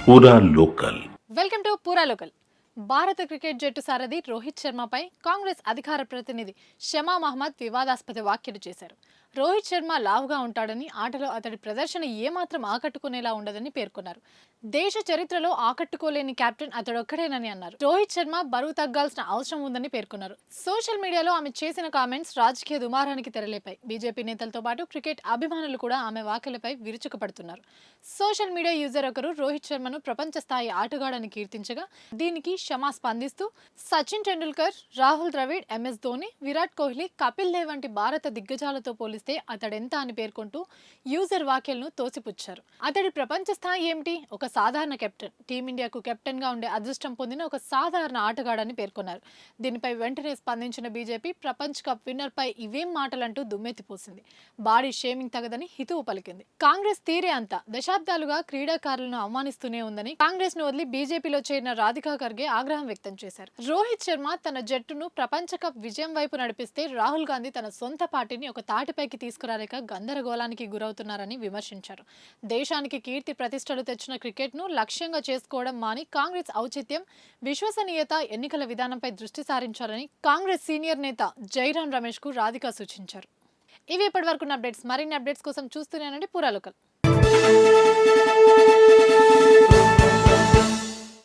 పూరా local. Welcome to పూరా local. భారత క్రికెట్ జట్టు సారథి రోహిత్ శర్మపై కాంగ్రెస్ అధికార ప్రతినిధి షమా మహమ్మద్ వివాదాస్పద వ్యాఖ్యలు చేశారు. రోహిత్ శర్మ లావుగా ఉంటాడని, ఆటలో అతడి ప్రదర్శన ఏమాత్రం ఆకట్టుకునేలా ఉండదని పేర్కొన్నారు. దేశ చరిత్రలో ఆకట్టుకోలేని కెప్టెన్ అతడొక్కడేనని అన్నారు. రోహిత్ శర్మ బరువు తగ్గాల్సిన అవసరం ఉందని పేర్కొన్నారు. సోషల్ మీడియాలో ఆమె చేసిన కామెంట్స్ రాజకీయ దుమారానికి తెరలేపాయి. బీజేపీ నేతలతో పాటు క్రికెట్ అభిమానులు కూడా ఆమె వ్యాఖ్యలపై విరుచుకుపడుతున్నారు. సోషల్ మీడియా యూజర్ ఒకరు రోహిత్ శర్మను ప్రపంచ స్థాయి ఆటగాడని కీర్తించగా, దీనికి షమా స్పందిస్తూ సచిన్ టెండూల్కర్, రాహుల్ ద్రవిడ్, ఎంఎస్ ధోని, విరాట్ కోహ్లీ, కపిల్ దేవ్ వంటి భారత దిగ్గజాలతో పోలిస్తే అతడెంత అని పేర్కొంటూ యూజర్ వ్యాఖ్యలను తోసిపుచ్చారు. అతడి ప్రపంచ స్థాయి ఏమిటి? ఒక సాధారణ కెప్టెన్, టీమిండియాకు కెప్టెన్ గా ఉండే అదృష్టం పొందిన ఒక సాధారణ ఆటగాడని పేర్కొన్నారు. దీనిపై వెంటనే స్పందించిన బీజేపీ ప్రపంచ కప్ విన్నర్ పై ఇవేం మాటలంటూ దుమ్మెత్తిపోసింది. బాడీ షేమింగ్ తగదని హితవు పలికింది. కాంగ్రెస్ తీరే అంతా దశాబ్దాలుగా క్రీడాకారులను అవమానిస్తూనే ఉందని కాంగ్రెస్ ను వదిలి బీజేపీలో చేరిన రాధికా ఖర్గే ఆగ్రహం వ్యక్తం చేశారు. రోహిత్ శర్మ తన జట్టును ప్రపంచ కప్ విజయం వైపు నడిపిస్తే రాహుల్ గాంధీ తన సొంత పార్టీని ఒక తాటిపైకి తీసుకురాలేక గందరగోళానికి గురవుతున్నారని విమర్శించారు. దేశానికి కీర్తి ప్రతిష్టలు తెచ్చిన క్రికెట్ ను లక్ష్యంగా చేసుకోవడం మాని కాంగ్రెస్ ఔచిత్యం, విశ్వసనీయత, ఎన్నికల విధానంపై దృష్టి సారించాలని కాంగ్రెస్ సీనియర్ నేత జైరాం రమేష్ కు రాధిక సూచించారు. ఇవి ఇప్పటివరకు అప్డేట్స్. మరిన్ని అప్డేట్స్ కోసం చూస్తూనే పూరా లోకల్.